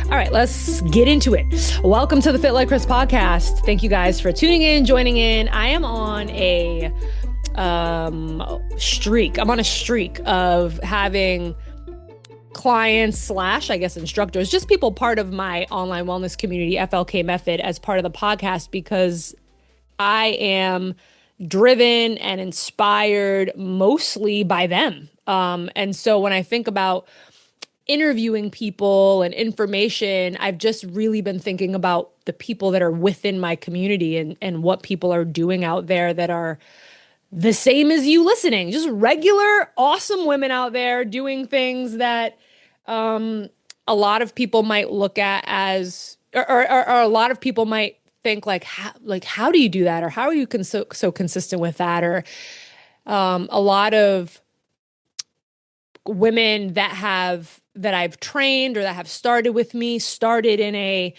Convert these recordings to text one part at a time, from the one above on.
All right, let's get into it. Welcome to the Fit Like Krys podcast. Thank you guys for tuning in, joining in. I am on a streak. I'm on a streak of having clients / I guess instructors, just people part of my online wellness community, FLK Method, as part of the podcast because I am driven and inspired mostly by them. And so when I think about interviewing people and information, I've just really been thinking about the people that are within my community and what people are doing out there that are the same as you listening, just regular, awesome women out there doing things that a lot of people might look at as, or a lot of people might think how do you do that? Or how are you so consistent with that? Or a lot of women that I've trained or that have started with me started in a,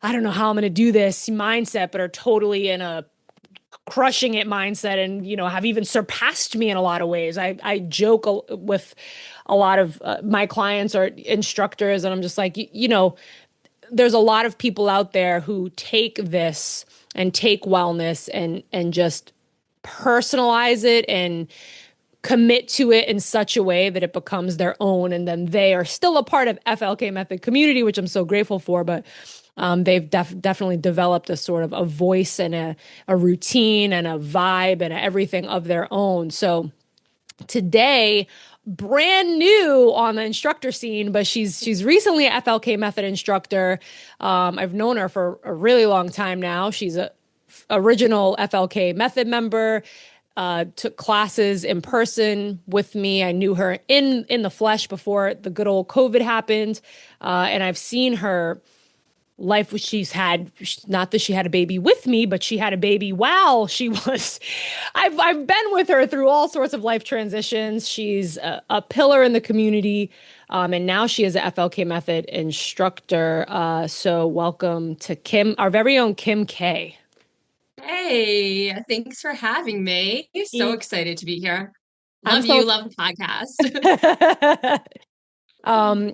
I don't know how I'm going to do this mindset, but are totally in a crushing it mindset and, have even surpassed me in a lot of ways. I joke with a lot of my clients or instructors, and I'm just like, there's a lot of people out there who take this and take wellness and just personalize it and commit to it in such a way that it becomes their own. And then they are still a part of FLK Method community, which I'm so grateful for. But they've definitely developed a sort of a voice and a routine and a vibe and everything of their own. So today, brand new on the instructor scene, but she's recently an FLK Method instructor. I've known her for a really long time now. She's a original FLK Method member. Took classes in person with me. I knew her in the flesh before the good old COVID happened. And I've seen her life, which she's had, not that she had a baby with me, but she had a baby while she was, I've been with her through all sorts of life transitions. She's a pillar in the community. And now she is a FLK Method instructor. So welcome to Kim, our very own Kim K. Hey, thanks for having me. So excited to be here. Love the podcast.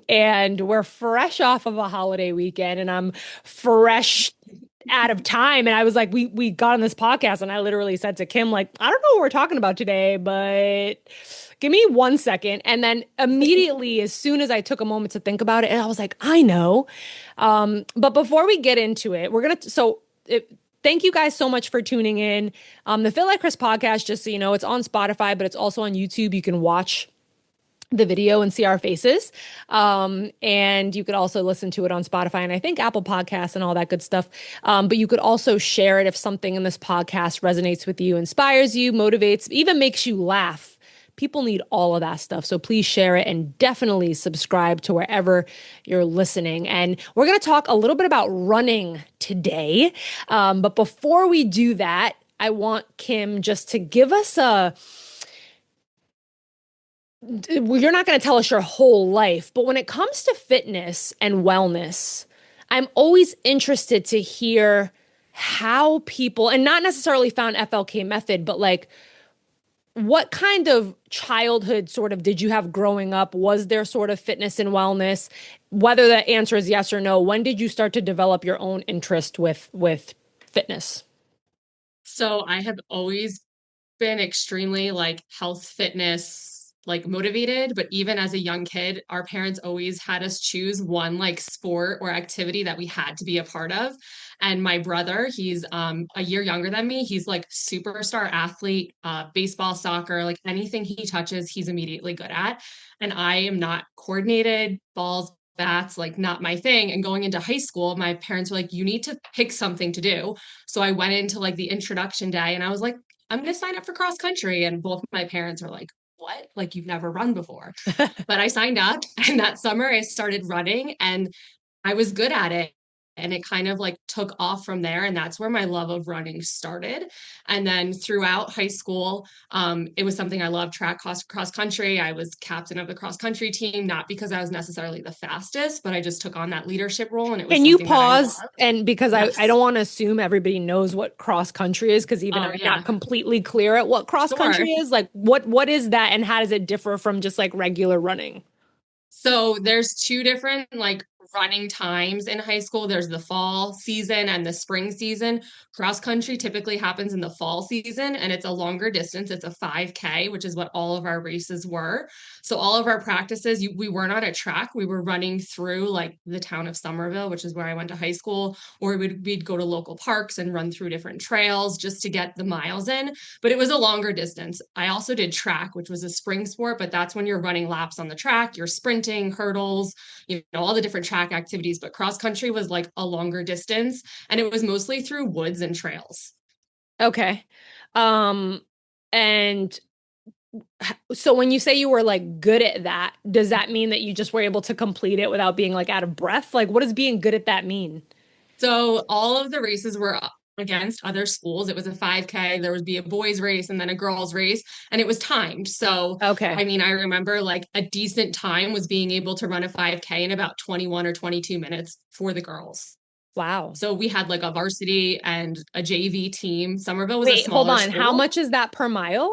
And we're fresh off of a holiday weekend and I'm fresh out of time. And I was like, we got on this podcast and I literally said to Kim, like, I don't know what we're talking about today, but give me 1 second. And then immediately, as soon as I took a moment to think about it, and I was like, I know. But before we get into it, thank you guys so much for tuning in. The Fit Like Krys podcast, just so you know, it's on Spotify, but it's also on YouTube. You can watch the video and see our faces. And you could also listen to it on Spotify and I think Apple Podcasts and all that good stuff. But you could also share it if something in this podcast resonates with you, inspires you, motivates, even makes you laugh. People need all of that stuff. So please share it and definitely subscribe to wherever you're listening. And we're going to talk a little bit about running today. But before we do that, I want Kim just to give us you're not going to tell us your whole life, but when it comes to fitness and wellness, I'm always interested to hear how people, and not necessarily found FLK Method, but like, what kind of childhood sort of did you have growing up? Was there sort of fitness and wellness? Whether the answer is yes or no, when did you start to develop your own interest with fitness? So I have always been extremely health, fitness, motivated. But even as a young kid, our parents always had us choose one sport or activity that we had to be a part of. And my brother, he's a year younger than me. He's superstar athlete, baseball, soccer, anything he touches, he's immediately good at. And I am not coordinated, balls, bats, not my thing. And going into high school, my parents were like, you need to pick something to do. So I went into the introduction day and I was like, I'm going to sign up for cross country. And both my parents are like, what? You've never run before. But I signed up and that summer I started running and I was good at it. And it kind of took off from there. And that's where my love of running started. And then throughout high school, it was something I loved, track cross country. I was captain of the cross country team, not because I was necessarily the fastest, but I just took on that leadership role. And it was Can you pause? And because yes. I don't want to assume everybody knows what cross country is, because even I'm not completely clear at what cross country is. What is that and how does it differ from just regular running? So there's two different running times in high school. There's the fall season and the spring season. Cross country typically happens in the fall season and it's a longer distance. It's a 5K, which is what all of our races were. So all of our practices, we were not at track. We were running through like the town of Somerville, which is where I went to high school, or we'd go to local parks and run through different trails just to get the miles in. But it was a longer distance. I also did track, which was a spring sport, but that's when you're running laps on the track, you're sprinting, hurdles, all the different track activities. But cross country was like a longer distance and it was mostly through woods and trails. Okay. Um, and so when you say you were like good at that, does that mean that you just were able to complete it without being like out of breath? Like, what does being good at that mean? So all of the races were against other schools. It was a 5K. There would be a boys race and then a girls race, and it was timed. So, I Okay. mean, I remember like a decent time was being able to run a 5K in about 21 or 22 minutes for the girls. Wow. So we had like a varsity and a JV team. Somerville was a Wait, hold smaller on. How school. much is that per mile?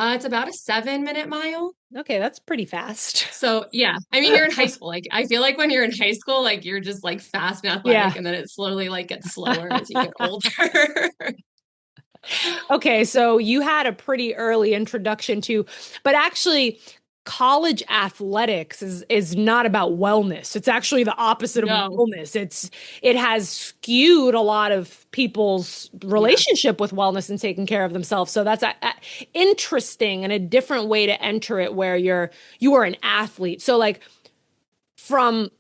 It's about a 7 minute mile. Okay, that's pretty fast. So yeah, I mean, you're in high school. Like, I feel like when you're in high school, like you're just like fast and athletic, Yeah. and then it slowly like gets slower as you get older. Okay, so you had a pretty early introduction to, but actually, college athletics is not about wellness. It's actually the opposite of No, wellness. It has skewed a lot of people's yeah. relationship with wellness and taking care of themselves. So that's interesting and a different way to enter it where you are an athlete. So like from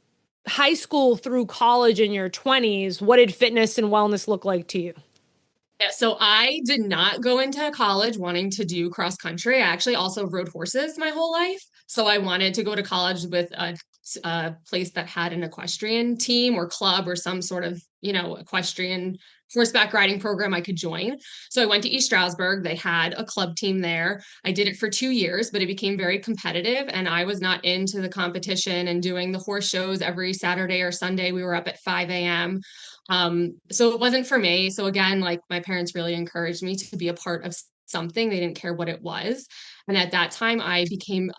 high school through college in your 20s, what did fitness and wellness look like to you? Yeah, so I did not go into college wanting to do cross country. I actually also rode horses my whole life. So I wanted to go to college with a place that had an equestrian team or club or some sort of, equestrian horseback riding program I could join. So I went to East Stroudsburg. They had a club team there. I did it for 2 years, but it became very competitive and I was not into the competition and doing the horse shows every Saturday or Sunday. We were up at 5 a.m. So it wasn't for me. So again, like my parents really encouraged me to be a part of something. They didn't care what it was. And at that time, I became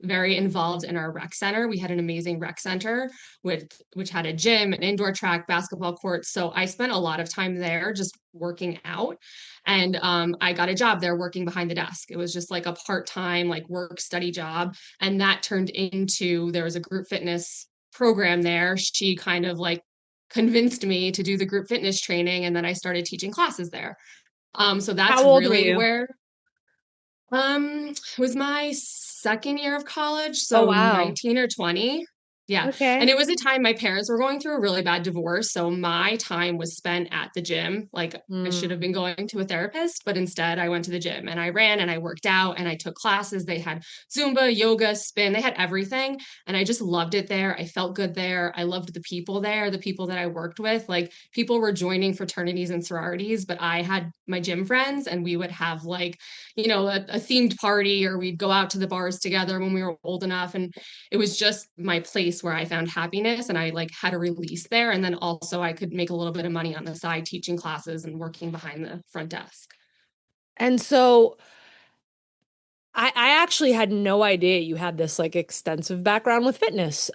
very involved in our rec center. We had an amazing rec center which had a gym, an indoor track, basketball courts. So I spent a lot of time there just working out. And I got a job there working behind the desk. It was just like a part-time, like work study job. And that turned into there was a group fitness program there. She kind of like convinced me to do the group fitness training and then I started teaching classes there. So that's How old were really you? where it was my second year of college, Oh, so wow. 19 or 20. Yeah. And Okay. it was a time my parents were going through a really bad divorce. So my time was spent at the gym. Like I should have Mm. been going to a therapist, but instead I went to the gym and I ran and I worked out and I took classes. They had Zumba, yoga, spin, they had everything. And I just loved it there. I felt good there. I loved the people there, the people that I worked with. Like people were joining fraternities and sororities, but I had my gym friends and we would have like a themed party or we'd go out to the bars together when we were old enough. And it was just my place where I found happiness and I like had a release there. And then also I could make a little bit of money on the side teaching classes and working behind the front desk. And so I actually had no idea you had this like extensive background with fitness.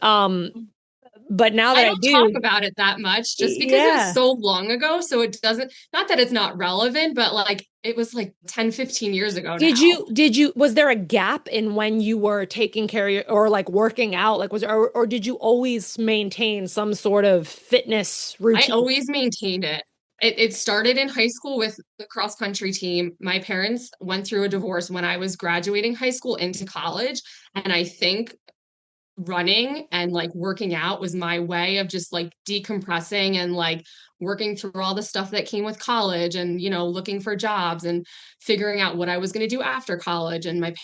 But now I that I don't talk do, about it that much just because it was yeah. so long ago. So it doesn't, not that it's not relevant, but like it was like 10, 15 years ago now. Was there a gap in when you were taking care of or like working out? Like or did you always maintain some sort of fitness I routine? always maintained it. It started in high school with the cross country team. My parents went through a divorce when I was graduating high school into college. And I think running and like working out was my way of just like decompressing and like working through all the stuff that came with college and, looking for jobs and figuring out what I was going to do after college. And my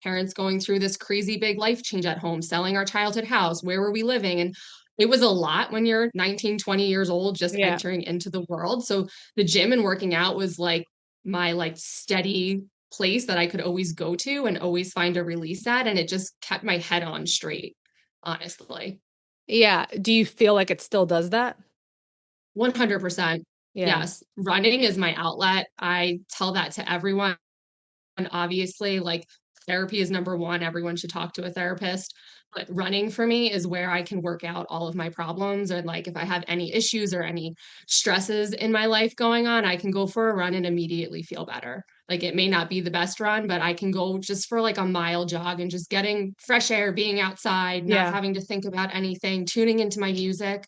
parents going through this crazy big life change at home, selling our childhood house, where were we living? And it was a lot when you're 19, 20 years old, just Yeah. entering into the world. So the gym and working out was like my like steady place that I could always go to and always find a release at. And it just kept my head on straight, honestly. Yeah. Do you feel like it still does that? 100%. Yeah. Yes. Running is my outlet. I tell that to everyone. And obviously, like therapy is number one. Everyone should talk to a therapist. But running for me is where I can work out all of my problems. And like if I have any issues or any stresses in my life going on, I can go for a run and immediately feel better. Like it may not be the best run, but I can go just for like a mile jog and just getting fresh air, being outside, not Yeah. having to think about anything, tuning into my music.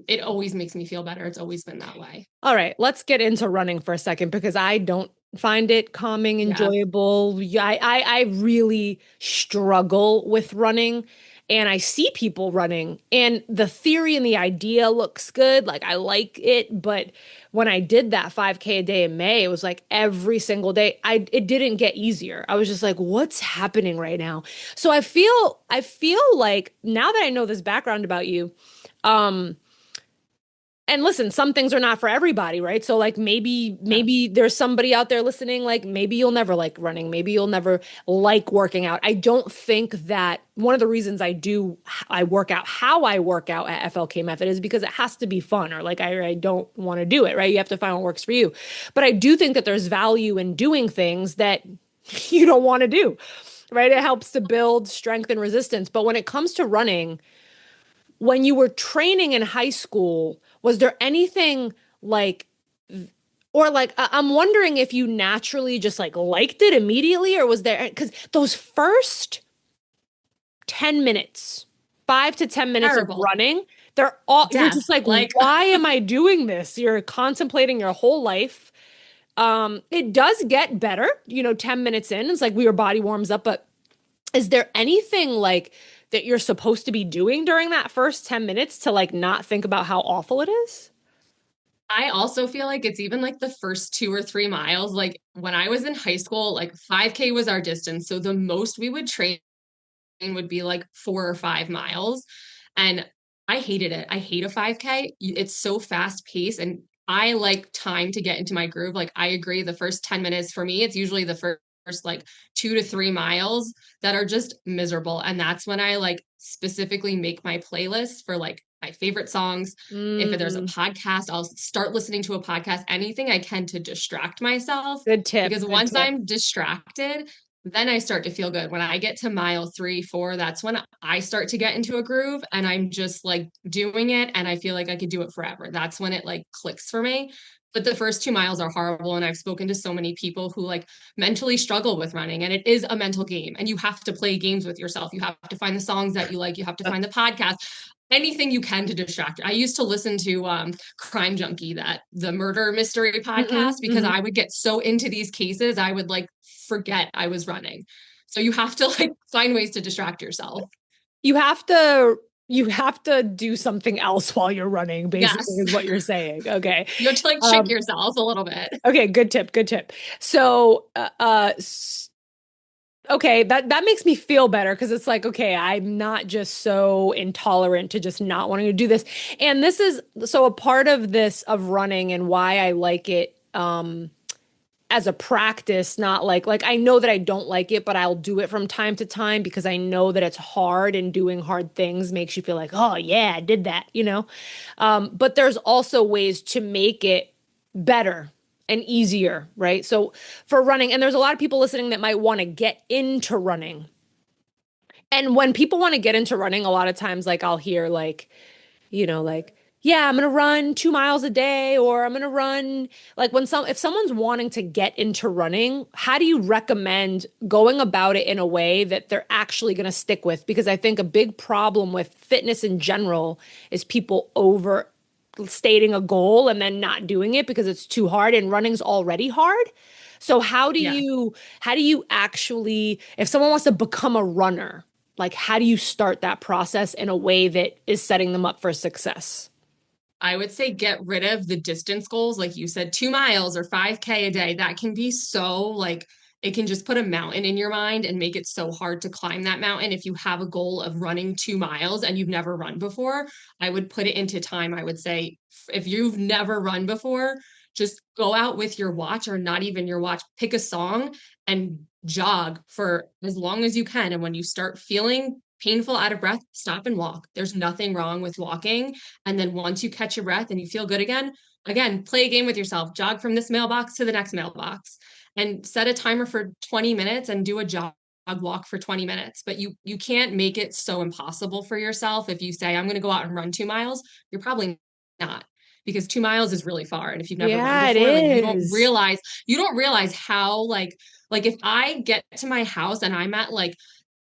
It always makes me feel better. It's always been that way. All right, let's get into running for a second because I don't find it calming, Yeah. enjoyable. Yeah, I really struggle with running, and I see people running, and the theory and the idea looks good. Like I like it, but when I did that 5K a day in May, it was like every single day. It didn't get easier. I was just like, what's happening right now? So I feel like now that I know this background about you, um and listen, some things are not for everybody, right? So like Yeah. maybe there's somebody out there listening, like maybe you'll never like running, maybe you'll never like working out. I don't think that one of the reasons I work out how I work out at FLK Method is because it has to be fun, or like I don't want to do it, right? You have to find what works for you. But I do think that there's value in doing things that you don't want to do, right? It helps to build strength and resistance. But when it comes to running, when you were training in high school, was there anything like, or like, I'm wondering if you naturally just like liked it immediately, or was there, because those first 10 minutes, 5 to 10 minutes of Terrible. running, they're all, you're Death. just like, Like why am I doing this? You're contemplating your whole life. It does get better, 10 minutes in, it's like your body warms up, but is there anything like that you're supposed to be doing during that first 10 minutes to like not think about how awful it is? I also feel like it's even like the first 2 or 3 miles. Like when I was in high school, like 5K was our distance. So the most we would train would be like 4 or 5 miles. And I hated it. I hate a 5K. It's so fast paced and I like time to get into my groove. Like I agree, the first 10 minutes for me, it's usually the first like 2 to 3 miles that are just miserable. And that's when I like specifically make my playlist for like my favorite songs. If there's a Mm, podcast, I'll start listening to a podcast, anything I can to distract myself. good tip. Because Good once tip. I'm distracted, then I start to feel good. When I get to mile 3, 4, that's when I start to get into a groove and I'm just like doing it and I feel like I could do it forever. That's when it like clicks for me. But the first 2 miles are horrible. And I've spoken to so many people who like mentally struggle with running, and it is a mental game. And you have to play games with yourself. You have to find the songs that you like. You have to find the podcast, anything you can to distract you. I used to listen to Crime Junkie, that the murder mystery podcast, Mm-mm, because mhm. I would get so into these cases, I would like forget I was running. So you have to like find ways to distract yourself. You have to you have to do something else while you're running, basically, Yes. is what you're saying. Okay. You have to like trick Um, yourself a little bit. okay, good tip, good tip. So, okay, that makes me feel better because it's like, okay, I'm not just so intolerant to just not wanting to do this. And this is so a part of this of running and why I like it as a practice, not like I know that I don't like it, but I'll do it from time to time because I know that it's hard and doing hard things makes you feel like, oh yeah, I did that. But there's also ways to make it better and easier, right? So for running, and there's a lot of people listening that might want to get into running. And when people want to get into running, a lot of times, like I'll hear like, yeah, I'm gonna run 2 miles a day, or I'm gonna run like if someone's wanting to get into running, how do you recommend going about it in a way that they're actually gonna stick with? Because I think a big problem with fitness in general is people over stating a goal and then not doing it because it's too hard, and running's already hard. So Yeah. how do you actually, if someone wants to become a runner, like how do you start that process in a way that is setting them up for success? I would say get rid of the distance goals. Like you said, 2 miles or 5K a day. That can be so like, it can just put a mountain in your mind and make it so hard to climb that mountain. If you have a goal of running 2 miles and you've never run before, I would put it into time. I would say, if you've never run before, just go out with your watch, or not even your watch, pick a song and jog for as long as you can. And when you start feeling painful, out of breath, stop and walk. There's nothing wrong with walking. And then once you catch your breath and you feel good again, play a game with yourself. Jog from this mailbox to the next mailbox and set a timer for 20 minutes and do a jog walk for 20 minutes, but you can't make it so impossible for yourself. If you say, I'm going to go out and run 2 miles, you're probably not, because 2 miles is really far. And if you've never run Yeah, it before, like is. you don't realize how like if I get to my house and I'm at like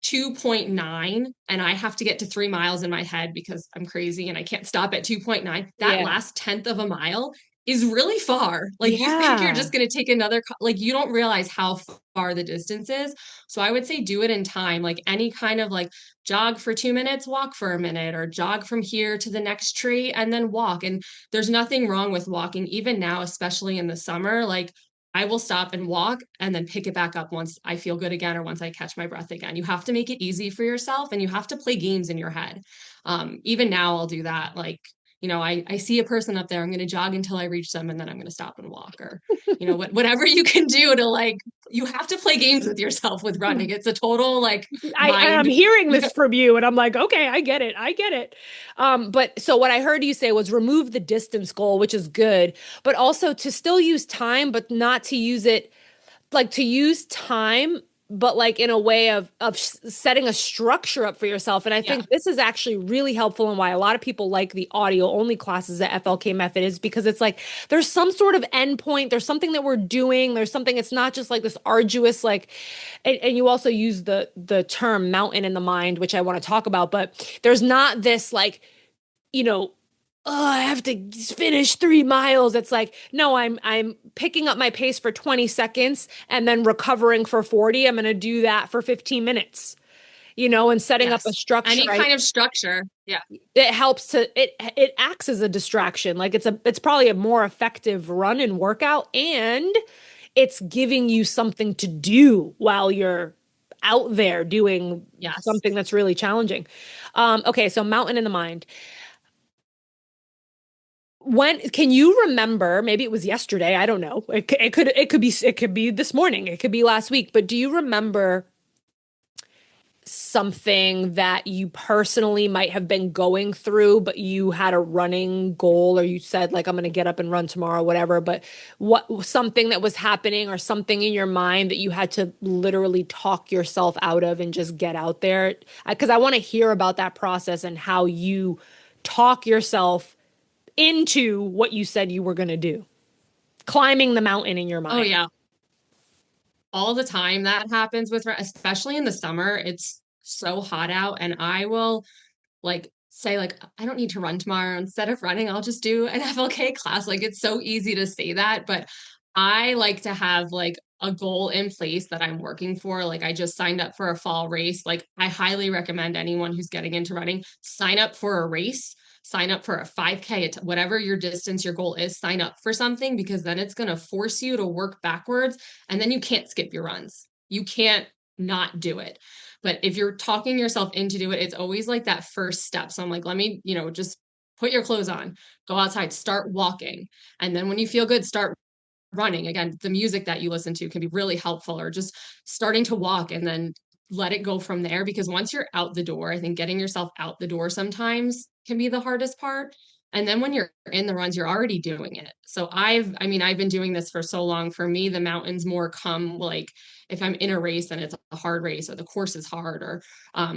2.9 and I have to get to 3 miles in my head because I'm crazy and I can't stop at 2.9, that Yeah. last tenth of a mile is really far. Like you think you're Yeah. just going to take another, like you don't realize how far the distance is. So I would say do it in time, like any kind of like jog for 2 minutes, walk for a minute, or jog from here to the next tree and then walk. And there's nothing wrong with walking, even now, especially in the summer. Like I will stop and walk and then pick it back up once I feel good again or once I catch my breath again. You have to make it easy for yourself and you have to play games in your head. Even now, I'll do that. Like, I see a person up there, I'm going to jog until I reach them and then I'm going to stop and walk, or, whatever you can do to like, you have to play games with yourself with running. It's a total like I'm mind. hearing this from you, and I'm like, okay, I get it. I get it. But so what I heard you say was remove the distance goal, which is good, but also to still use time, but not to use it like to use time, but like in a way of setting a structure up for yourself. And I Yeah. think this is actually really helpful, and why a lot of people like the audio only classes at FLK Method is because it's like there's some sort of endpoint, there's something that we're doing, there's something, it's not just like this arduous like, and you also use the term mountain in the mind, which I want to talk about, but there's not this like, you know, oh, I have to finish 3 miles. It's like, no, I'm picking up my pace for 20 seconds and then recovering for 40. I'm going to do that for 15 minutes, and setting up a Yes. structure. Any kind of structure. Yeah. It helps it acts as a distraction. Like it's probably a more effective run and workout, and it's giving you something to do while you're out there doing Yes. something that's really challenging. Okay, so mountain in the mind. When can you remember, maybe it was yesterday, I don't know, it could be this morning, it could be last week, but do you remember something that you personally might have been going through, but you had a running goal, or you said like I'm going to get up and run tomorrow, whatever, but what something that was happening or something in your mind that you had to literally talk yourself out of and just get out there? Because I want to hear about that process and how you talk yourself into what you said you were going to do, climbing the mountain in your Oh mind. yeah. All the time that happens with, especially in the summer, it's so hot out and I will like say like I don't need to run tomorrow. Instead of running, I'll just do an FLK class. Like it's so easy to say that, but I like to have like a goal in place that I'm working for. Like I just signed up for a fall race. Like I highly recommend anyone who's getting into running, sign up for a race, sign up for a 5K, whatever your distance, your goal is, sign up for something, because then it's going to force you to work backwards and then you can't skip your runs. You can't not do it. But if you're talking yourself into do it, it's always like that first step. So I'm like, let me, just put your clothes on, go outside, start walking. And then when you feel good, start running. Again, the music that you listen to can be really helpful, or just starting to walk and then let it go from there. Because once you're out the door, I think getting yourself out the door sometimes can be the hardest part. And then when you're in the runs, you're already doing it. So I've been doing this for so long. For me, the mountains more come like if I'm in a race and it's a hard race, or the course is hard, or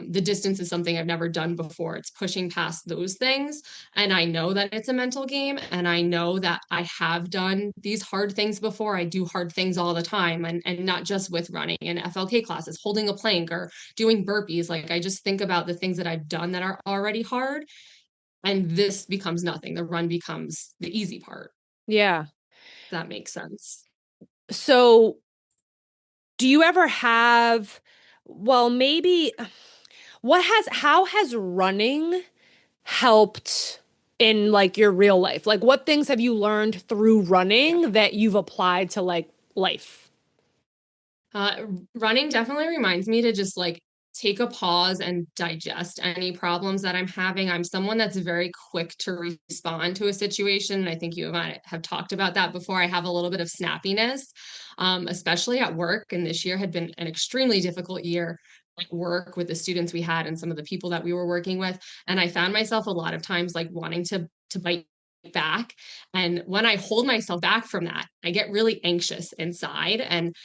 the distance is something I've never done before. It's pushing past those things. And I know that it's a mental game. And I know that I have done these hard things before. I do hard things all the time. And not just with running and FLK classes, holding a plank or doing burpees. Like I just think about the things that I've done that are already hard. And this becomes nothing. The run becomes the easy part. Yeah. If that makes sense. So, do you ever have, well, maybe how has running helped in like your real life? Like, what things have you learned through running that you've applied to like life? Uh, Running definitely reminds me to just like take a pause and digest any problems that I'm having. I'm someone that's very quick to respond to a situation. I think you and I have talked about that before. I have a little bit of snappiness, especially at work. And this year had been an extremely difficult year at work with the students we had and some of the people that we were working with. And I found myself a lot of times like wanting to bite back. And when I hold myself back from that, I get really anxious inside. And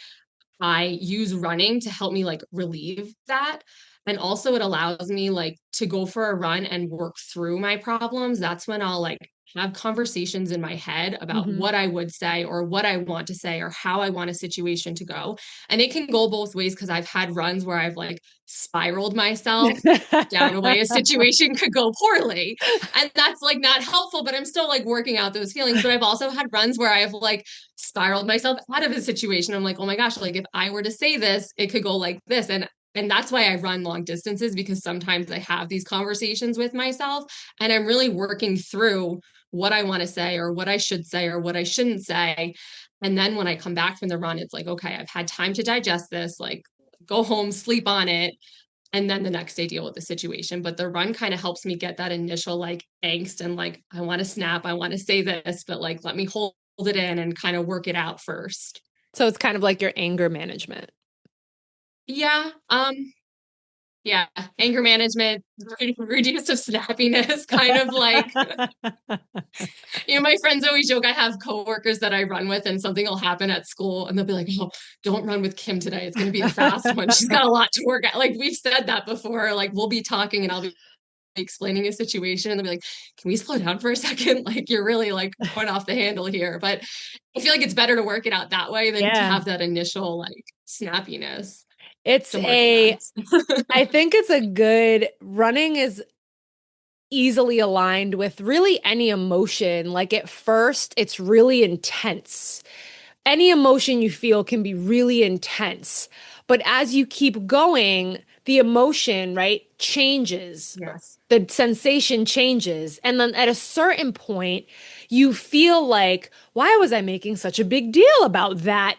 I use running to help me like relieve that. And also it allows me like to go for a run and work through my problems. That's when I'll like have conversations in my head about Mhm. what I would say or what I want to say or how I want a situation to go. And it can go both ways because I've had runs where I've like spiraled myself down a way a situation could go poorly. And that's like not helpful, but I'm still like working out those feelings. But I've also had runs where I've like spiraled myself out of a situation. I'm like, oh my gosh, like if I were to say this, it could go like this. And that's why I run long distances because sometimes I have these conversations with myself and I'm really working through what I want to say or what I should say or what I shouldn't say. And then when I come back from the run, it's like, okay, I've had time to digest this, like go home, sleep on it, and then the next day deal with the situation. But the run kind of helps me get that initial like angst and like, I want to snap, I want to say this, but like, let me hold it in and kind of work it out first. So it's kind of like your anger management. Yeah. Yeah. Anger management, reduce of snappiness, kind of like, my friends always joke I have coworkers that I run with and something will happen at school and they'll be like, oh, don't run with Kim today. It's going to be a fast one. She's got a lot to work at. Like we've said that before. Like we'll be talking and I'll be explaining a situation and they'll be like, can we slow down for a second? Like you're really like going off the handle here. But I feel like it's better to work it out that way than to Yeah. have that initial like snappiness It's to work it out. I think it's a good running is easily aligned with really any emotion. Like at first, it's really intense. Any emotion you feel can be really intense. But as you keep going, the emotion, right, changes. Yes. The sensation changes. And then at a certain point, you feel like, why was I making such a big deal about that?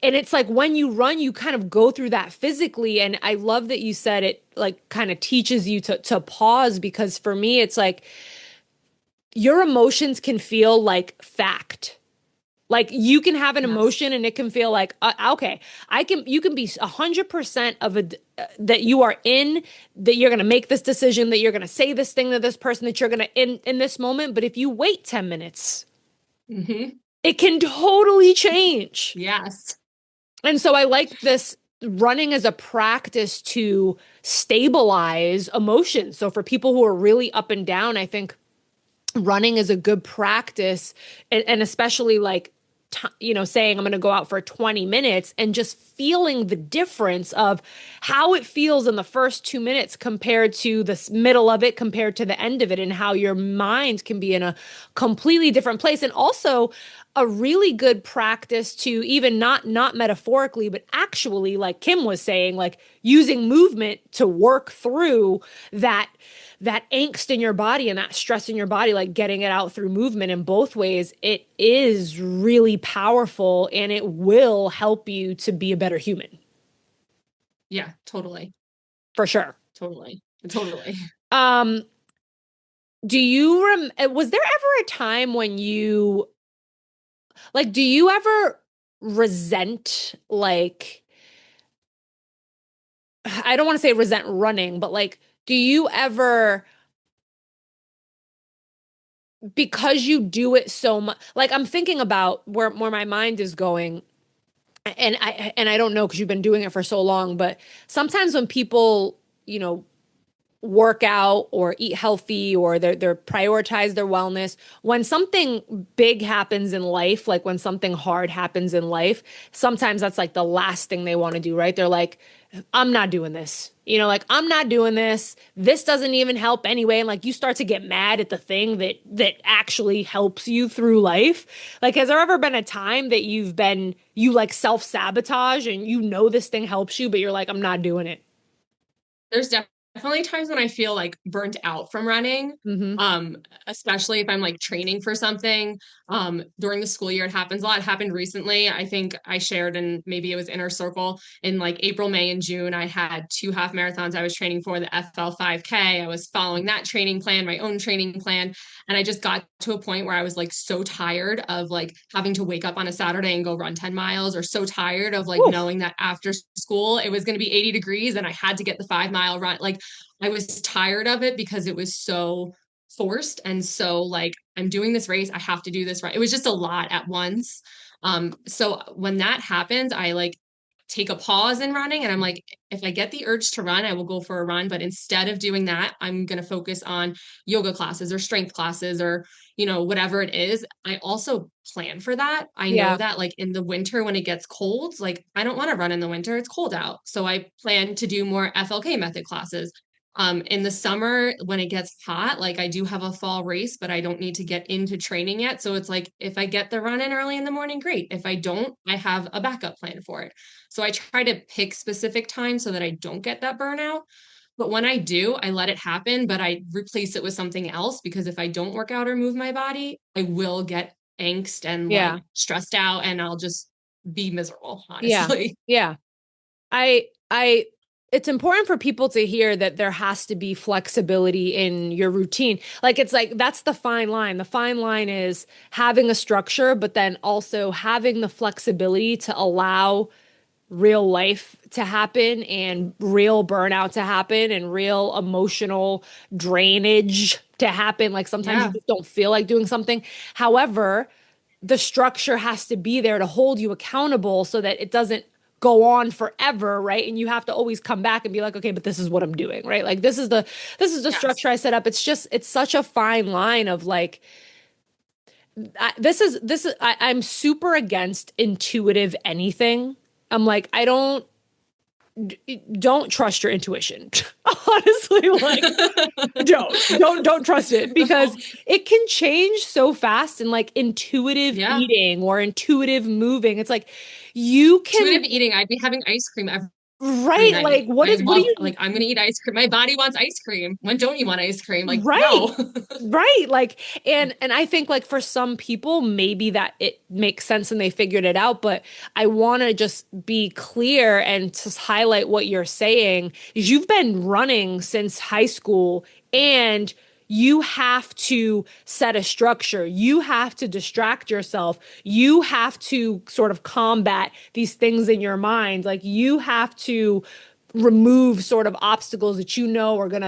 And it's like when you run, you kind of go through that physically. And I love that you said it like kind of teaches you to pause because for me, it's like your emotions can feel like fact. Like you can have an Yes. emotion and it can feel like okay, you can be 100% of a that you are in that you're going to make this decision that you're going to say this thing to this person that you're going to in this moment, but if you wait 10 minutes, Mm-hmm. it can totally change. Yes. And so I like this running as a practice to stabilize emotions. So for people who are really up and down, I think running is a good practice and especially like saying I'm going to go out for 20 minutes and just feeling the difference of how it feels in the first 2 minutes compared to the middle of it compared to the end of it and how your mind can be in a completely different place and also a really good practice to even not metaphorically but actually like Kim was saying like using movement to work through that angst in your body and that stress in your body, like getting it out through movement in both ways, it is really powerful and it will help you to be a better human Yeah, totally. for sure. Totally. Totally. Um, do you was there ever a time when you like, do you ever resent like, I don't want to say resent running, but like, do you ever because you do it so much like I'm thinking about where my mind is going and I don't know because you've been doing it for so long, but sometimes when people, work out or eat healthy or they're prioritize their wellness, when something big happens in life, like when something hard happens in life, sometimes that's like the last thing they want to do, right? They're like, I'm not doing this. Like I'm not doing this. This doesn't even help anyway. And like you start to get mad at the thing that actually helps you through life. Like, has there ever been a time that you like self-sabotage and this thing helps you, but you're like, I'm not doing it? There's definitely times when I feel like burnt out from running. Mm-hmm. Um, Especially if I'm like training for something. During the school year, it happens a lot. It happened recently. I think I shared, and maybe it was Inner Circle in like April, May, and June. I had two half marathons I was training for the FL 5K. I was following that training plan, my own training plan. And I just got to a point where I was like so tired of like having to wake up on a Saturday and go run 10 miles, or so tired of like Oof. knowing that after school it was going to be 80 degrees and I had to get the 5 mile run. Like I was tired of it because it was so forced and so like I'm doing this race, I have to do this right. It was just a lot at once. So when that happens, I like take a pause in running. And I'm like, if I get the urge to run, I will go for a run. But instead of doing that, I'm going to focus on yoga classes or strength classes or, whatever it is. I also plan for that. I know Yeah. that like in the winter when it gets cold, like I don't want to run in the winter. It's cold out. So I plan to do more FLK method classes. In the summer, when it gets hot, like I do have a fall race, but I don't need to get into training yet. So it's like if I get the run in early in the morning, great. If I don't, I have a backup plan for it. So I try to pick specific times so that I don't get that burnout. But when I do, I let it happen, but I replace it with something else because if I don't work out or move my body, I will get angst and Yeah. like stressed out and I'll just be miserable, Yeah. honestly. Yeah. I it's important for people to hear that there has to be flexibility in your routine. Like it's like that's the fine line. The fine line is having a structure, but then also having the flexibility to allow real life to happen and real burnout to happen and real emotional drainage to happen. Like sometimes you Yeah. just don't feel like doing something. However, the structure has to be there to hold you accountable so that it doesn't go on forever, right? And you have to always come back and be like, okay, but this is what I'm doing, right? Like this is the Yes. structure I set up. It's such a fine line of like I'm super against intuitive anything. I'm like, I don't trust your intuition. Honestly, like don't trust it because it can change so fast and like intuitive Yeah. eating or intuitive moving. It's like you can Intuitive eating, I'd be having ice cream every right night. like what I is what do love you like I'm gonna eat ice cream. My body wants ice cream. When don't you want ice cream? Like, right no. right like and I think like for some people maybe that it makes sense and they figured it out, but I want to just be clear and just highlight what you're saying is you've been running since high school and you have to set a structure. You have to distract yourself. You have to sort of combat these things in your mind. Like you have to remove sort of obstacles that you know are going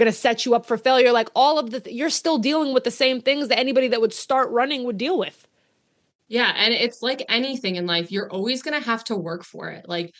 to set you up for failure. Like all of you're still dealing with the same things that anybody that would start running would deal with. Yeah, and it's like anything in life, you're always gonna have to work for it. Like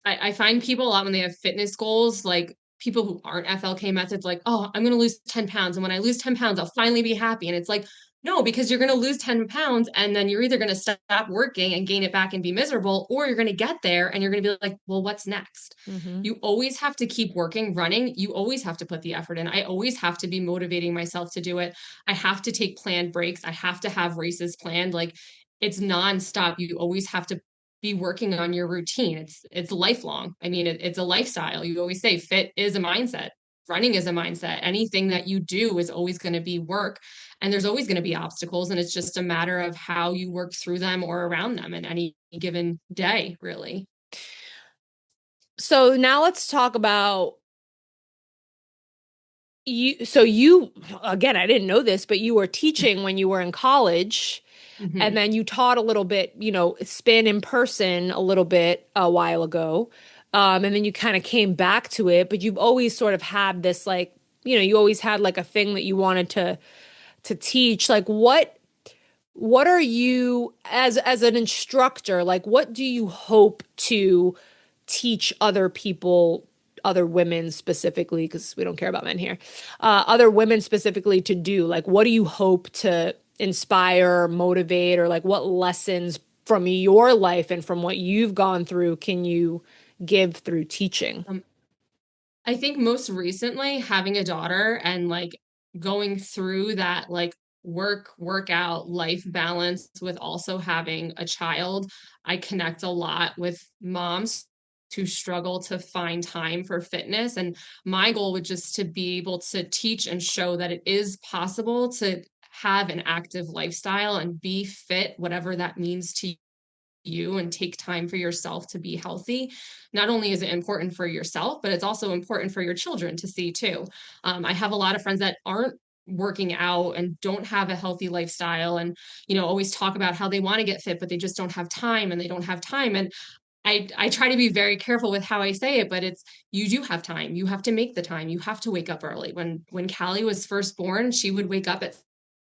I find people a lot when they have fitness goals, like people who aren't FLK methods, like, oh, I'm going to lose 10 pounds. And when I lose 10 pounds, I'll finally be happy. And it's like, no, because you're going to lose 10 pounds and then you're either going to stop working and gain it back and be miserable, or you're going to get there and you're going to be like, well, what's next? Mm-hmm. You always have to keep working, running. You always have to put the effort in. I always have to be motivating myself to do it. I have to take planned breaks. I have to have races planned. Like it's nonstop. You always have to be working on your routine. It's lifelong. I mean, it's a lifestyle. You always say fit is a mindset. Running is a mindset. Anything that you do is always going to be work, and there's always going to be obstacles, and it's just a matter of how you work through them or around them in any given day, really. So now let's talk about you. So you, again, I didn't know this, but you were teaching when you were in college, and Mm-hmm. then you taught a little bit, spin in person a little bit a while ago. And then you kind of came back to it, but you've always sort of had this like, you always had like a thing that you wanted to teach. Like what are you as an instructor, like what do you hope to teach other people, other women specifically, because we don't care about men here, other women specifically to do? Like what do you hope to inspire, motivate, or like what lessons from your life and from what you've gone through can you give through teaching? Um, I think most recently having a daughter and like going through that like workout life balance with also having a child, I connect a lot with moms who struggle to find time for fitness. And my goal would just to be able to teach and show that it is possible to have an active lifestyle and be fit, whatever that means to you, and take time for yourself to be healthy. Not only is it important for yourself, but it's also important for your children to see too. I have a lot of friends that aren't working out and don't have a healthy lifestyle and always talk about how they want to get fit but they just don't have time and they don't have time. And I try to be very careful with how I say it, but it's you do have time. You have to make the time. You have to wake up early. When Callie was first born, she would wake up at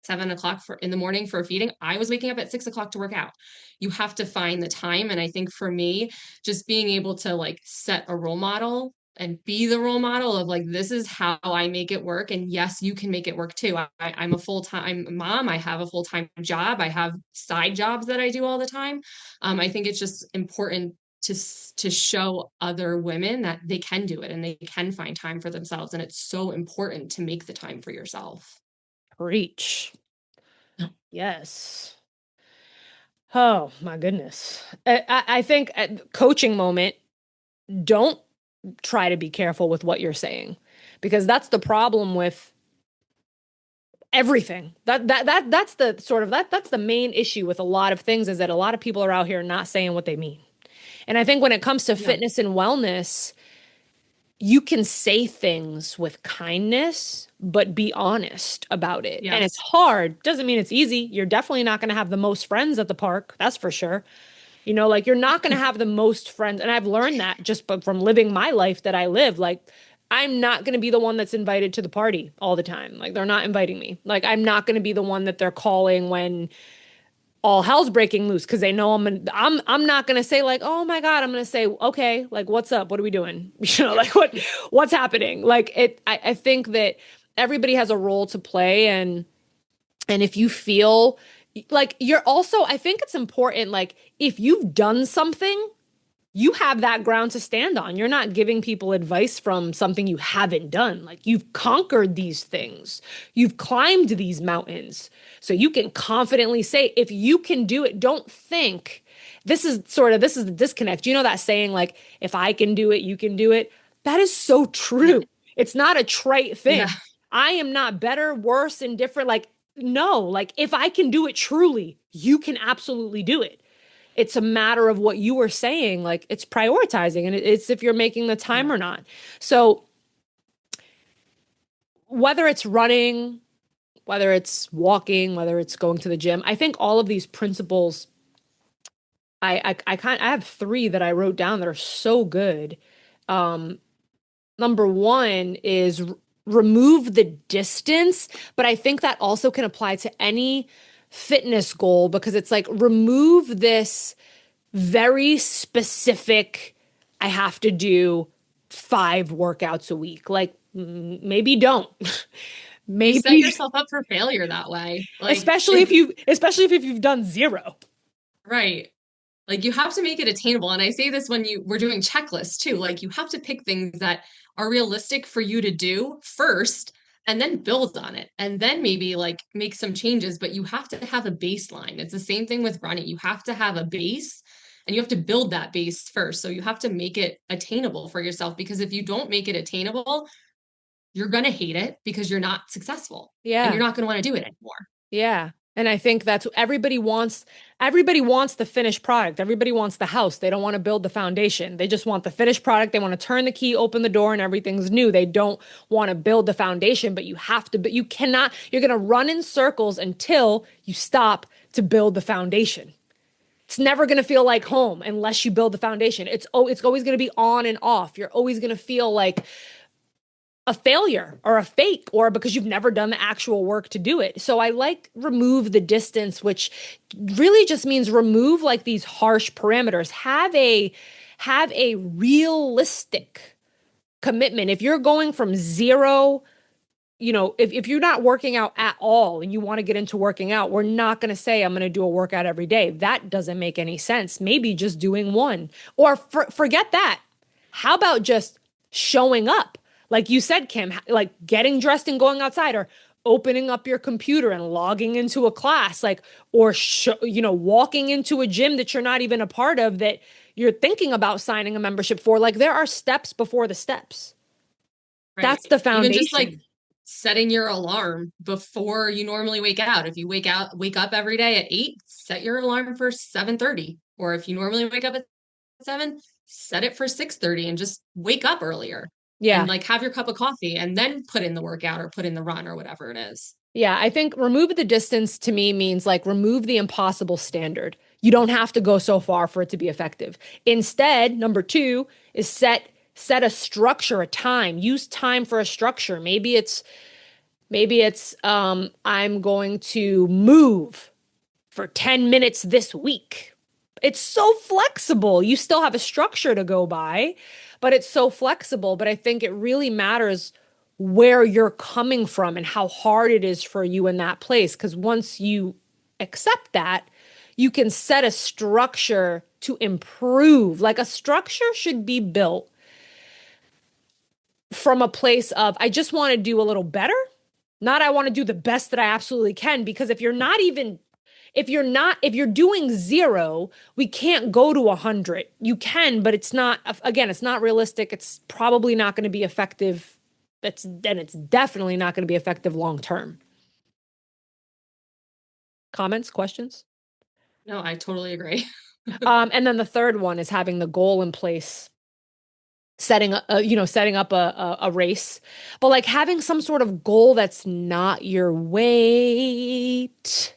7 o'clock in the morning for feeding. I was waking up at 6 o'clock to work out. You have to find the time. And I think for me, just being able to like set a role model and be the role model of like, this is how I make it work. And yes, you can make it work too. I'm a full-time mom. I have a full-time job. I have side jobs that I do all the time. I think it's just important to show other women that they can do it and they can find time for themselves. And it's so important to make the time for yourself. Preach. Yes. Oh my goodness. I think at coaching moment, don't try to be careful with what you're saying, because that's the problem with everything. That's the sort of that's the main issue with a lot of things, is that a lot of people are out here not saying what they mean. And I think when it comes to Yeah. fitness and wellness, you can say things with kindness, but be honest about it. And it's Yes. hard. Doesn't mean it's easy. You're definitely not going to have the most friends at the park. That's for sure. Like you're not going to have the most friends. And I've learned that just from living my life that I live. Like I'm not going to be the one that's invited to the party all the time. Like they're not inviting me. Like I'm not going to be the one that they're calling when all hell's breaking loose, because they know I'm not gonna say like, oh my God. I'm gonna say, okay, like what's up? What are we doing? Like what's happening? Like I think that everybody has a role to play, and if you feel like you're also, I think it's important, like if you've done something, you have that ground to stand on. You're not giving people advice from something you haven't done. Like you've conquered these things, you've climbed these mountains. So you can confidently say, if you can do it, don't think this is the disconnect. You know that saying, like, if I can do it, you can do it. That is so Yeah. true. It's not a trite Yeah. thing. I am not better, worse, indifferent. Like, no, like if I can do it truly, you can absolutely do it. It's a matter of what you were saying, like it's prioritizing, and it's if you're making the time Yeah. or not. So whether it's running, whether it's walking, whether it's going to the gym, I think all of these principles, I have three that I wrote down that are so good. Um, Number one is remove the distance, but I think that also can apply to any fitness goal, because it's like remove this very specific, I have to do 5 workouts a week. Like maybe don't. You set Maybe, yourself up for failure that way. Like, especially if you've done zero. right. Like you have to make it attainable. And I say this when we're doing checklists too. Like you have to pick things that are realistic for you to do first and then build on it. And then maybe like make some changes, but you have to have a baseline. It's the same thing with running. You have to have a base and you have to build that base first. So you have to make it attainable for yourself, because if you don't make it attainable, you're going to hate it because you're not successful and Yeah. you're not going to want to do it anymore. Yeah. And I think that's what everybody wants. Everybody wants the finished product. Everybody wants the house. They don't want to build the foundation. They just want the finished product. They want to turn the key, open the door, and everything's new. They don't want to build the foundation, but you have to, but you cannot, you're going to run in circles until you stop to build the foundation. It's never going to feel like home unless you build the foundation. It's always going to be on and off. You're always going to feel like a failure or a fake, or because you've never done the actual work to do it. So I like remove the distance, which really just means remove like these harsh parameters. Have a realistic commitment. If you're going from zero, if you're not working out at all and you want to get into working out, we're not going to say I'm going to do a workout every day. That doesn't make any sense. Maybe just doing one, or forget that. How about just showing up? Like you said, Kim, like getting dressed and going outside, or opening up your computer and logging into a class, like, or, walking into a gym that you're not even a part of, that you're thinking about signing a membership for. Like there are steps before the steps. Right. That's the Even just like foundation. setting your alarm before you normally wake out. If you wake up every day at 8, set your alarm for 7:30. Or if you normally wake up at 7, set it for 6:30 and just wake up earlier and Yeah. like have your cup of coffee and then put in the workout or put in the run or whatever it is. Yeah, I think remove the distance to me means like remove the impossible standard. You don't have to go so far for it to be effective. Instead, number two is set a structure, a time. Use time for a structure. Maybe it's I'm going to move for 10 minutes this week. It's so flexible. You still have a structure to go by, but it's so flexible. But I think it really matters where you're coming from and how hard it is for you in that place. Because once you accept that, you can set a structure to improve. Like a structure should be built from a place of, I just want to do a little better, not I want to do the best that I absolutely can. Because if you're doing zero, we can't go to 100. You can, but it's not, again, it's not realistic. It's probably not going to be effective. It's definitely not going to be effective long term. Comments, questions? No, I totally agree. And then the third one is having the goal in place, setting up a race, but like having some sort of goal that's not your weight.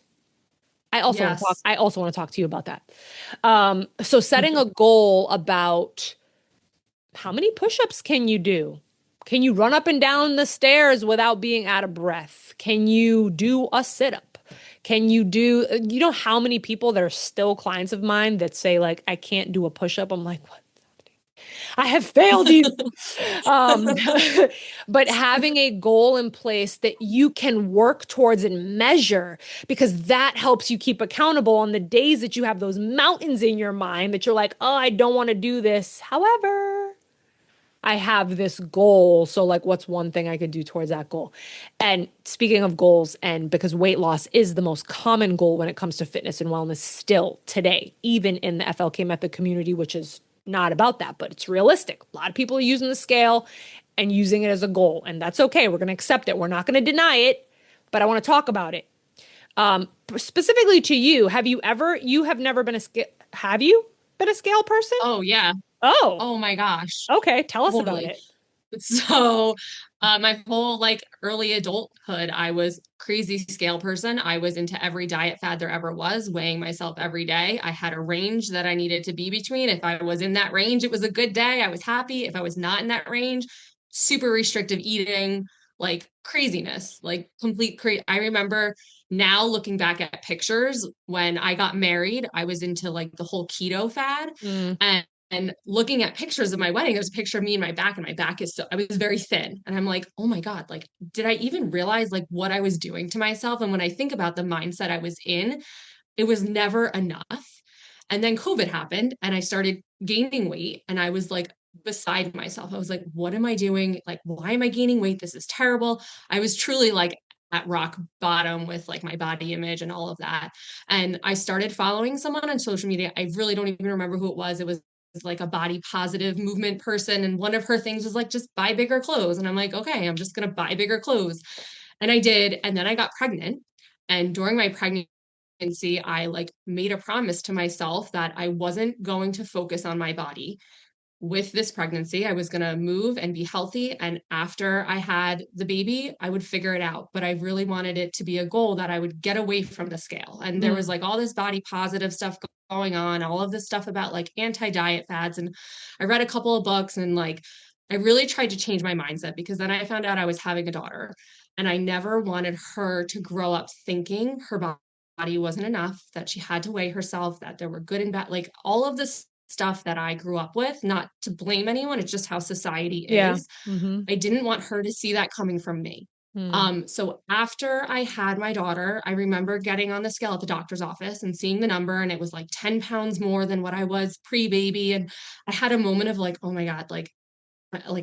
Yes. I also want to talk to you about that. So setting a goal about how many push-ups can you do? Can you run up and down the stairs without being out of breath? Can you do a sit-up? Can you do, you know, how many people that are still clients of mine that say, like, I can't do a push-up? I'm like, what? I have failed you. Um, but having a goal in place that you can work towards and measure, because that helps you keep accountable on the days that you have those mountains in your mind that you're like, oh, I don't want to do this. However, I have this goal. So, like, what's one thing I could do towards that goal? And speaking of goals, and because weight loss is the most common goal when it comes to fitness and wellness still today, even in the FLK Method community, which is not about that, but it's realistic. A lot of people are using the scale and using it as a goal, and that's okay. We're going to accept it. We're not going to deny it, but I want to talk about it. Specifically to you, you have never been a scale, have you been a scale person? Oh, yeah. Oh, Oh my gosh. okay. Tell us about Totally. it. So, my whole like early adulthood, I was crazy scale person. I was into every diet fad there ever was, weighing myself every day. I had a range that I needed to be between. If I was in that range, it was a good day. I was happy. If I was not in that range, super restrictive eating, like craziness, like complete I remember now looking back at pictures when I got married, I was into like the whole keto fad. Mm, And looking at pictures of my wedding, there's a picture of me and my back is so, I was very thin. And I'm like, oh my God, like, did I even realize like what I was doing to myself? And when I think about the mindset I was in, it was never enough. And then COVID happened and I started gaining weight and I was like beside myself. I was like, what am I doing? Like, why am I gaining weight? This is terrible. I was truly like at rock bottom with like my body image and all of that. And I started following someone on social media. I really don't even remember who it was. It was like a body positive movement person. And one of her things was like, just buy bigger clothes. And I'm like, okay, I'm just going to buy bigger clothes. And I did. And then I got pregnant. And during my pregnancy, I like made a promise to myself that I wasn't going to focus on my body with this pregnancy. I was going to move and be healthy. And after I had the baby, I would figure it out. But I really wanted it to be a goal that I would get away from the scale. And there was mm, like all this body positive stuff going on, all of this stuff about like anti diet fads. And I read a couple of books and like, I really tried to change my mindset because then I found out I was having a daughter and I never wanted her to grow up thinking her body wasn't enough, that she had to weigh herself, that there were good and bad, like all of this stuff that I grew up with, not to blame anyone, it's just how society yeah. is. Mm-hmm. I didn't want her to see that coming from me. Mm. So after I had my daughter, I remember getting on the scale at the doctor's office and seeing the number, and it was like 10 pounds more than what I was pre-baby. And I had a moment of like, oh my God, like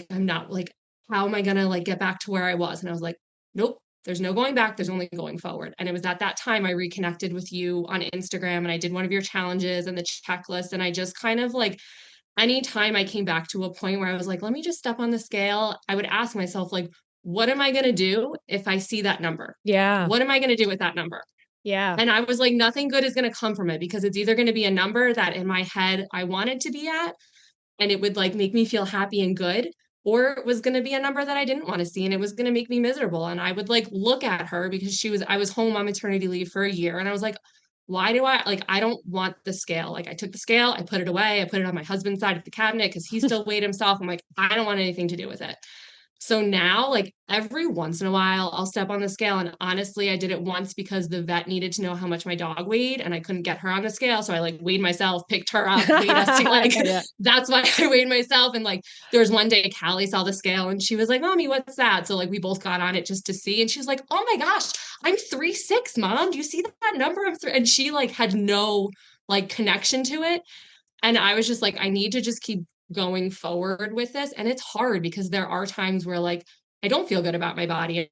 I'm not like, how am I gonna like get back to where I was? And I was like, nope, there's no going back, there's only going forward. And it was at that time I reconnected with you on Instagram and I did one of your challenges and the checklist. And I just kind of like anytime I came back to a point where I was like, let me just step on the scale, I would ask myself, like, what am I gonna do if I see that number? Yeah. What am I gonna do with that number? Yeah. And I was like, nothing good is going to come from it because it's either going to be a number that in my head I wanted to be at, and it would like make me feel happy and good, or it was going to be a number that I didn't want to see and it was going to make me miserable. And I would like look at her because I was home on maternity leave for a year and I was like, why do I like, I don't want the scale. Like I took the scale, I put it away, I put it on my husband's side of the cabinet because he still weighed himself. I'm like, I don't want anything to do with it. So now, like every once in a while, I'll step on the scale. And honestly, I did it once because the vet needed to know how much my dog weighed and I couldn't get her on the scale. So I like weighed myself, picked her up, weighed us to like, Yeah. that's why I weighed myself. And like, there was one day Callie saw the scale and she was like, Mommy, what's that? So like, we both got on it just to see. And she's like, Oh my gosh, I'm 3'6", Mom. Do you see that number? I'm three. And she like had no like connection to it. And I was just like, I need to just keep going forward with this. And it's hard because there are times where like I don't feel good about my body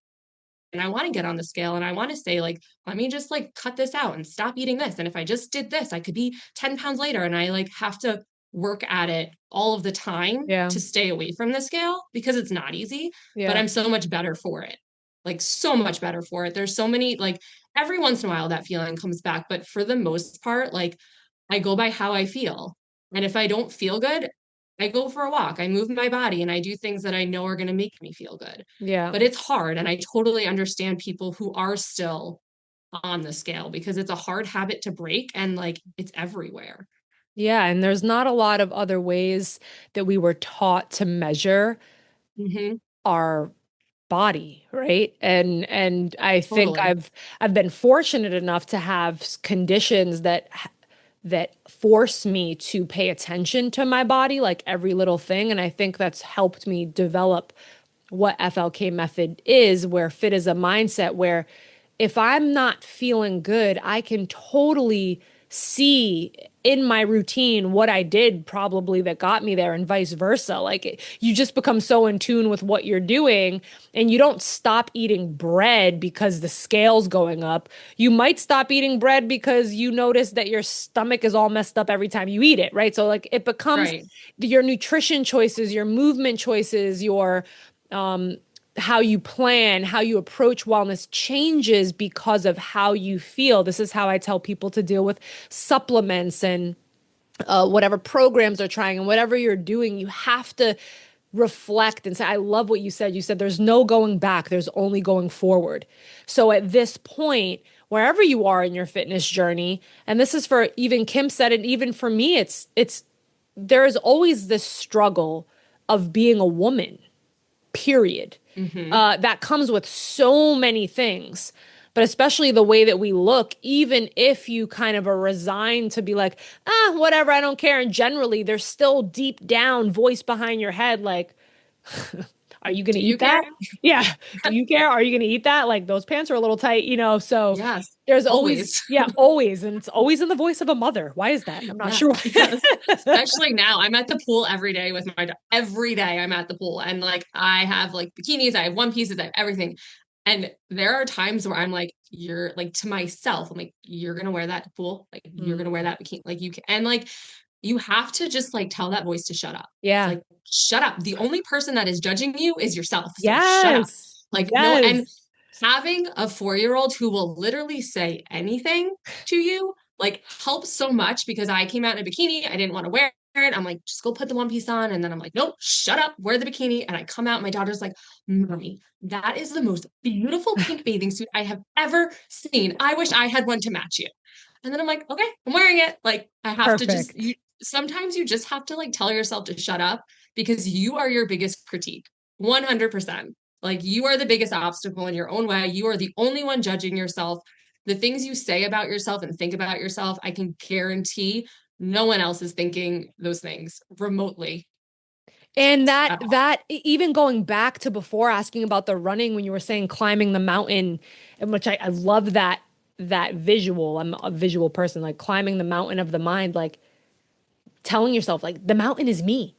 and I want to get on the scale and I want to say, like, let me just like cut this out and stop eating this. And if I just did this, I could be 10 pounds later. And I like have to work at it all of the time Yeah. to stay away from the scale because it's not easy, but Yeah. I'm so much better for it. Like, so much better for it. There's so many, like, every once in a while that feeling comes back. But for the most part, like, I go by how I feel. And if I don't feel good, I go for a walk, I move my body, and I do things that I know are going to make me feel good. Yeah. But it's hard. And I totally understand people who are still on the scale because it's a hard habit to break and like it's everywhere. Yeah. And there's not a lot of other ways that we were taught to measure Hmm. our body, right? And I think Totally. I've been fortunate enough to have conditions that force me to pay attention to my body, like every little thing. And I think that's helped me develop what FLK method is, where fit is a mindset where if I'm not feeling good, I can totally see in my routine what I did probably that got me there and vice versa. Like you just become so in tune with what you're doing and you don't stop eating bread because the scale's going up. You might stop eating bread because you notice that your stomach is all messed up every time you eat it, right? So like it becomes Right. your nutrition choices, your movement choices, your um how you plan, how you approach wellness changes because of how you feel. This is how I tell people to deal with supplements and whatever programs they're trying and whatever you're doing. You have to reflect and say, I love what you said. You said there's no going back, there's only going forward. So at this point, wherever you are in your fitness journey, and this is for even Kim said it, even for me, it's there is always this struggle of being a woman, period. Hmm. That comes with so many things, but especially the way that we look, even if you kind of are resigned to be like, whatever, I don't care. And generally, there's still deep down voice behind your head, like, are you going to Do you eat care? that? Yeah. Do you care? Are you going to eat that? Like, those pants are a little tight, you know? So Yes. there's always, Always. yeah, always. And it's always in the voice of a mother. Why is that? I'm not Yeah, sure yes. why. Especially now, I'm at the pool every day with my dog. Every day I'm at the pool, and like I have like bikinis, I have one pieces, I have everything. And there are times where I'm like, you're like to myself, I'm like, you're gonna wear that to pool, like you're gonna wear Mm, that bikini, like you can, and like you have to just like tell that voice to shut up. It's yeah. like, shut up. The only person that is judging you is yourself. So shut up. Yes. Like, no, and Yes. having a 4 year old who will literally say anything to you like helps so much because I came out in a bikini. I didn't want to wear it. I'm like, just go put the one piece on. And then I'm like, nope, shut up, wear the bikini. And I come out, my daughter's like, Mommy, that is the most beautiful pink bathing suit I have ever seen. I wish I had one to match you. And then I'm like, okay, I'm wearing it. Like, I have to just, you Perfect. sometimes you just have to like tell yourself to shut up because you are your biggest critique. 100%. Like you are the biggest obstacle in your own way. You are the only one judging yourself. The things you say about yourself and think about yourself, I can guarantee no one else is thinking those things remotely And at all. even going back to before asking about the running when you were saying climbing the mountain, and which I love that visual. I'm a visual person, like climbing the mountain of the mind, like telling yourself like the mountain is me.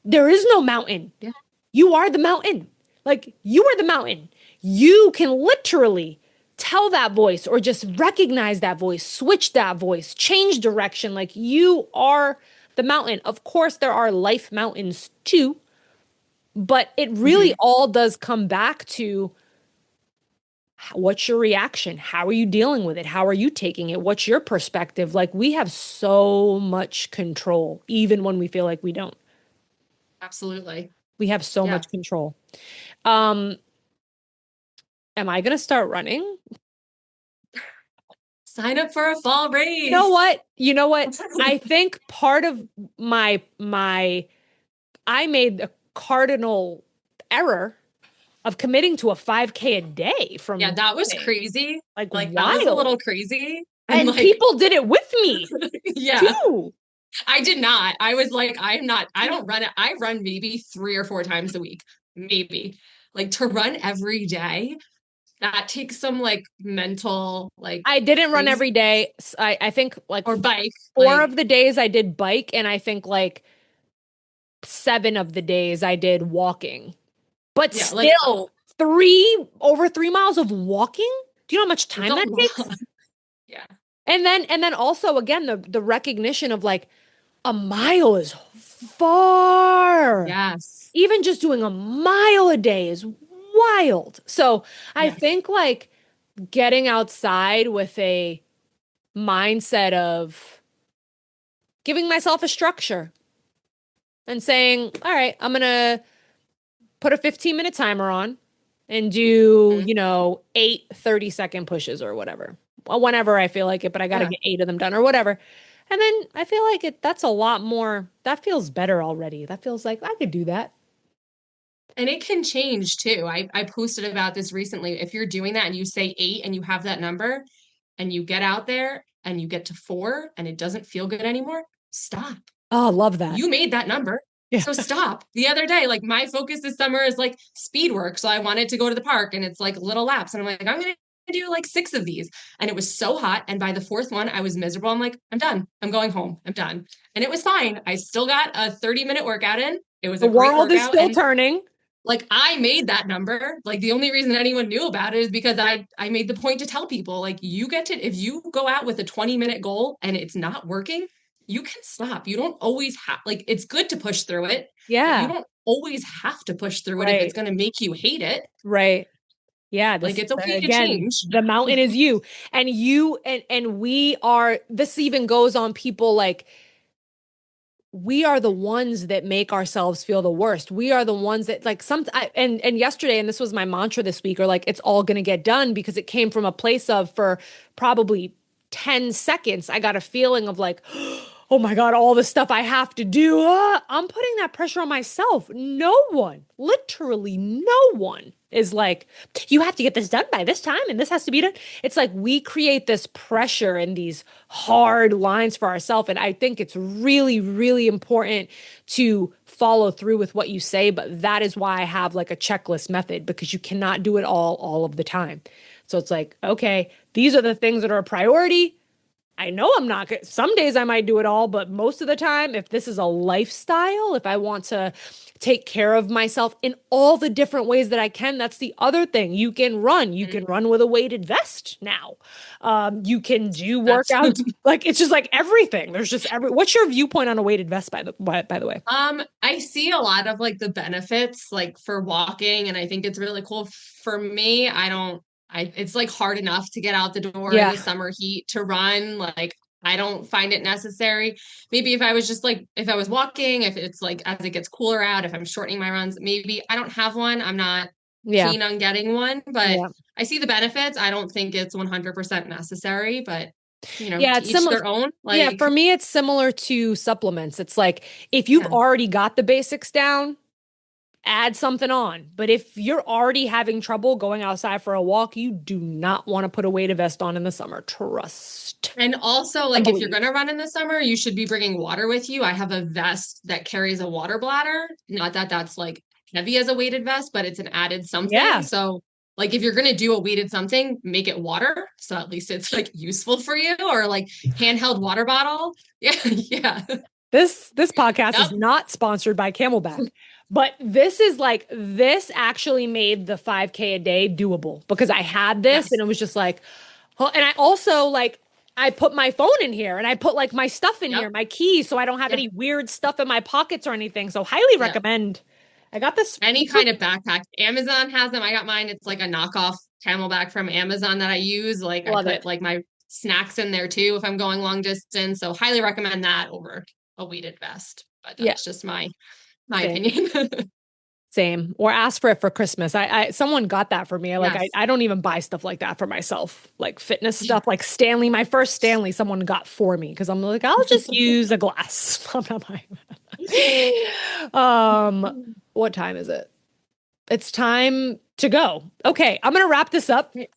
There is no mountain. Yeah. You are the mountain. Like you are the mountain. You can literally tell that voice or just recognize that voice, switch that voice, change direction. Like you are the mountain. Of course, there are life mountains too, but it really Mhm. all does come back to what's your reaction? How are you dealing with it? How are you taking it? What's your perspective? Like we have so much control, even when we feel like we don't. Absolutely. We have so Yeah. much control. Um, am I gonna start running? Sign up for a fall You know race. what? You know what? I think part of my I made a cardinal error of committing to a 5K a day Yeah, from that was running. crazy. Like Like that was a wild. little crazy. And And like, people did it with me yeah, too. I did not. I was like, I don't run it. I run maybe 3 or 4 times a week, maybe. Like to run every day, that takes some like mental, like I didn't run crazy every day. I think like or bike. four Like, of the days I did bike, and I think like 7 of the days I did walking. But yeah, like still, over 3 miles of walking? Do you know how much it's time a that lot. takes? Yeah. And then also again the recognition of like a mile is far. Yes. Even just doing a mile a day is wild. So I Yes. think like getting outside with a mindset of giving myself a structure and saying, all right, I'm gonna put a 15-minute timer on and do, Mhm. 8 30-second pushes or whatever. Well, whenever I feel like it, but I got to Yeah. get 8 of them done or whatever. And then I feel like that's a lot more, that feels better already. That feels like I could do that. And it can change too. I posted about this recently. If you're doing that and you say 8 and you have that number and you get out there and you get to 4 and it doesn't feel good anymore, stop. Oh, love that. You made that number. Yeah. So stop. The other day, like my focus this summer is like speed work. So I wanted to go to the park and it's like little laps. And I'm like, I'm going to do like 6 of these. And it was so hot. And by the fourth one, I was miserable. I'm like, I'm done. I'm going home. I'm done. And it was fine. I still got a 30-minute workout in. It was The a great world is workout. still And turning. like I made that number. Like the only reason anyone knew about it is because I made the point to tell people like you get to if you go out with a 20-minute goal and it's not working, you can stop. You don't always have like it's good to push through it, but you Yeah. don't always have to push through it if it's Right. going to make you hate it. Right. Yeah, Like this it's okay to again, change. the mountain is you. And we are, this even goes on people like we are the ones that make ourselves feel the worst. We are the ones that like and yesterday, and this was my mantra this week, or like it's all going to get done because it came from a place of for probably 10 seconds, I got a feeling of like, oh my God, all the stuff I have to do. I'm putting that pressure on myself. No one, literally no one is like, you have to get this done by this time and this has to be done. It's like we create this pressure and these hard lines for ourselves. And I think it's really, really important to follow through with what you say. But that is why I have like a checklist method because you cannot do it all of the time. So it's like, okay, these are the things that are a priority. I know I'm not good. Some days I might do it all, but most of the time, if this is a lifestyle, if I want to take care of myself in all the different ways that I can, that's the other thing. You can run. You can run with a weighted vest now. You can do That's workouts. Like it's just like everything. There's just What's your viewpoint on a weighted vest, by the way? I see a lot of like the benefits like for walking and I think it's really cool. For me, I don't it's like hard enough to get out the door in Yeah. the summer heat to run. Like I don't find it necessary. Maybe if I was just like if I was walking, if it's like as it gets cooler out, if I'm shortening my runs, maybe I don't have one. I'm not Yeah. keen on getting one, but Yeah. I see the benefits. I don't think it's 100% necessary, but Yeah, to it's each similar. their own. Yeah, Like, for me, it's similar to supplements. It's like if you've yeah. already got the basics down, add something on. But if you're already having trouble going outside for a walk, you do not want to put a weighted vest on in the summer. Trust And also, and like, if you're believe. going to run in the summer, you should be bringing water with you. I have a vest that carries a water bladder. Not that that's like heavy as a weighted vest, but it's an added something. Yeah. So, like, if you're going to do a weighted something, make it water. So at least it's like useful for you or like handheld water bottle. Yeah. Yeah. This podcast is Yep. not sponsored by Camelback, but this actually made the 5K a day doable because I had this and Yes. it was just like, well, and I also like I put my phone in here and I put like my stuff in Yep. here, my keys, so I don't have Yeah. any weird stuff in my pockets or anything. So highly Yeah. recommend. I got this. Any kind of backpack. Amazon has them. I got mine. It's like a knockoff Camelback from Amazon that I use. Like I Love put it. like my snacks in there too if I'm going long distance. So highly recommend that over a weighted vest. But Yeah, that's just my same. opinion. Same. Or ask for it for Christmas. I someone got that for me. Like Yes. I don't even buy stuff like that for myself. Like fitness stuff, like Stanley, my first Stanley, someone got for me because I'm like, I'll just use a glass. I'm not buying that. What time is it? it's time to go. Okay, I'm going to wrap this up. Great.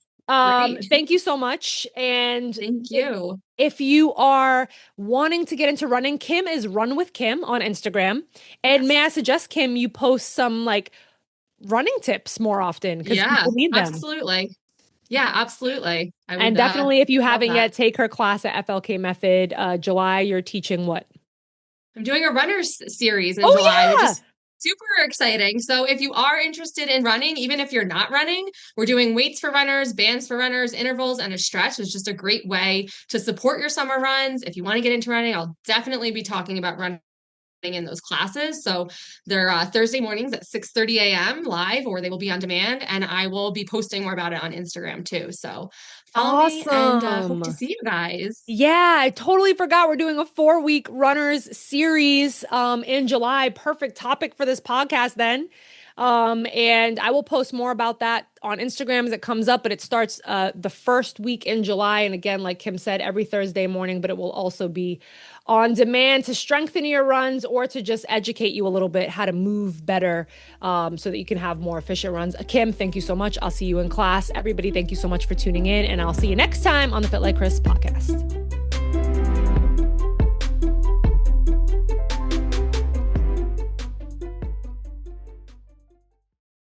Thank you so much. And Thank you. if you are wanting to get into running, Kim is Run with Kim on Instagram. And may I Yes. suggest, Kim, you post some like running tips more often because Yeah, people need them. absolutely. Yeah, absolutely. I And would definitely, if you love haven't that. yet, take her class at FLK Method. July, you're teaching what? I'm doing a runners series in Oh, July, which yeah. is super exciting. So if you are interested in running, even if you're not running, we're doing weights for runners, bands for runners, intervals, and a stretch. It's just a great way to support your summer runs. If you want to get into running, I'll definitely be talking about running in those classes. So they're Thursday mornings at 6:30 a.m. live, or they will be on demand. And I will be posting more about it on Instagram too. So follow me and hope to Awesome. see you guys. Yeah, I totally forgot we're doing a 4-week runners series in July. Perfect topic for this podcast then. And I will post more about that on Instagram as it comes up, but it starts the first week in July. And again, like Kim said, every Thursday morning, but it will also be on demand to strengthen your runs or to just educate you a little bit how to move better so that you can have more efficient runs. Kim, thank you so much. I'll see you in class. Everybody, thank you so much for tuning in, and I'll see you next time on the Fit Like Krys podcast.